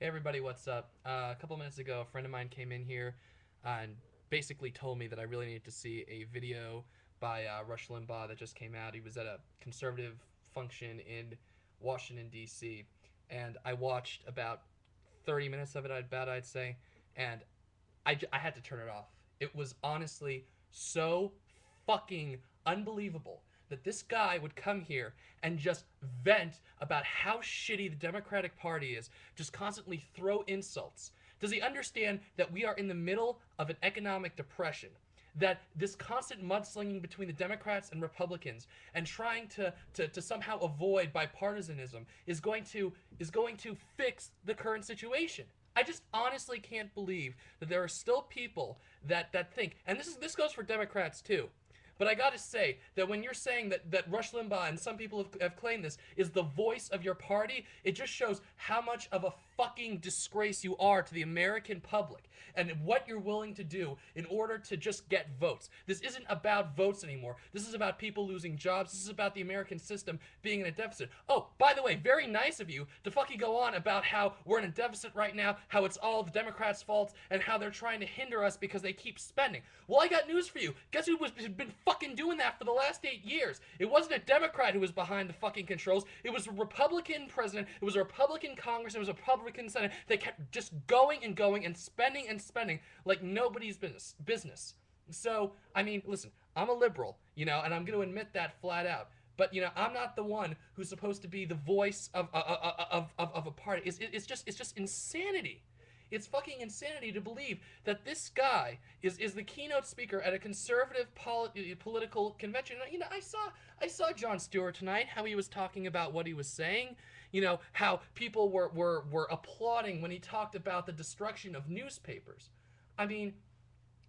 Hey everybody, what's up? A couple minutes ago, a friend of mine came in here and basically told me that I really needed to see a video by Rush Limbaugh that just came out. He was at a conservative function in Washington, D.C., and I watched about 30 minutes of it, I'd say, and I had to turn it off. It was honestly so fucking unbelievable that this guy would come here and just vent about how shitty the Democratic Party is, just constantly throw insults. Does he understand that we are in the middle of an economic depression? That this constant mudslinging between the Democrats and Republicans and trying to somehow avoid bipartisanism is going to fix the current situation. I just honestly can't believe that there are still people that think, and this goes for Democrats too. But I gotta say that when you're saying that Rush Limbaugh and some people have claimed this is the voice of your party, it just shows how much of a fucking disgrace you are to the American public and what you're willing to do in order to just get votes. This isn't about votes anymore. This is about people losing jobs. This is about the American system being in a deficit. Oh, by the way, very nice of you to fucking go on about how we're in a deficit right now, how it's all the Democrats' fault, and how they're trying to hinder us because they keep spending. Well, I got news for you. Guess who has been fucking doing that for the last 8 years? It wasn't a Democrat who was behind the fucking controls. It was a Republican president. It was a Republican Congress. It was a Republican Senate. They kept just going and going and spending like nobody's business. So, I mean, listen, I'm a liberal, and I'm going to admit that flat out. But I'm not the one who's supposed to be the voice of a party. It's just insanity. It's fucking insanity to believe that this guy is the keynote speaker at a conservative political convention. I saw Jon Stewart tonight, how he was talking about what he was saying. How people were applauding when he talked about the destruction of newspapers. I mean,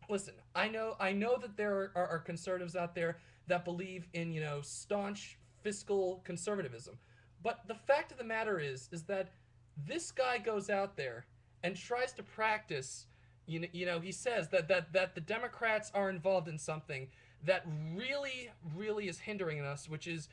listen, I know that there are conservatives out there that believe in staunch fiscal conservatism, but the fact of the matter is that this guy goes out there and tries to practice. He says that the Democrats are involved in something that really is hindering us, which is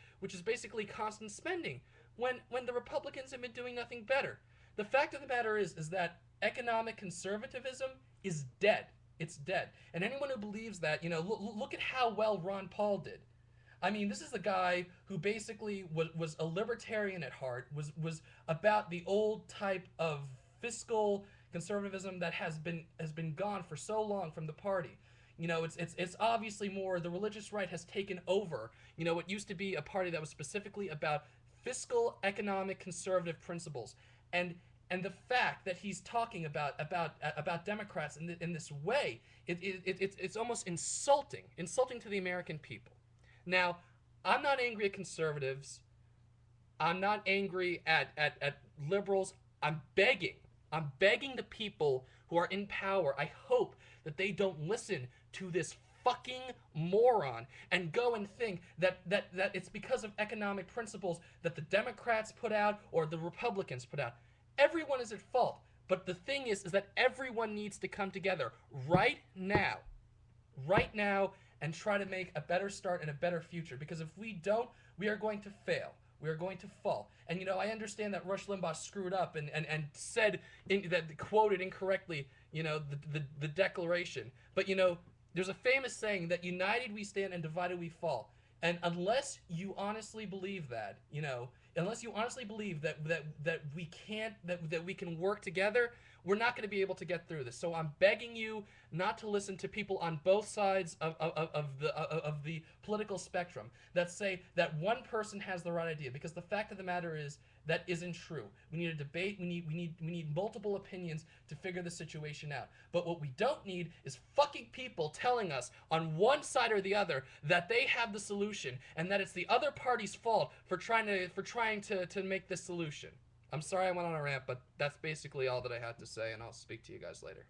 basically constant spending. When the Republicans have been doing nothing better. The fact of the matter is that economic conservatism is dead. It's dead. And anyone who believes that, look at how well Ron Paul did. I mean, this is the guy who basically was a libertarian at heart, was about the old type of fiscal conservatism that has been gone for so long from the party. It's obviously more the religious right has taken over. It used to be a party that was specifically about fiscal economic conservative principles, and the fact that he's talking about Democrats in this way, it's almost insulting to the American people. Now, I'm not angry at conservatives. I'm not angry at liberals. I'm begging the people who are in power. I hope that they don't listen to this fucking moron and go and think that it's because of economic principles that the Democrats put out or the Republicans put out. Everyone is at fault. But the thing is that everyone needs to come together right now, and try to make a better start and a better future. Because if we don't, we are going to fail. We are going to fall. And I understand that Rush Limbaugh screwed up and said that quoted incorrectly, the Declaration. But there's a famous saying that united we stand and divided we fall. And unless you honestly believe that, unless you honestly believe that we can't that we can work together, we're not going to be able to get through this. So I'm begging you not to listen to people on both sides of the political spectrum that say that one person has the right idea, because the fact of the matter is that isn't true. We need a debate. We need multiple opinions to figure the situation out. But what we don't need is fucking people telling us on one side or the other that they have the solution and that it's the other party's fault for trying to make this solution. I'm sorry I went on a rant, but that's basically all that I had to say, and I'll speak to you guys later.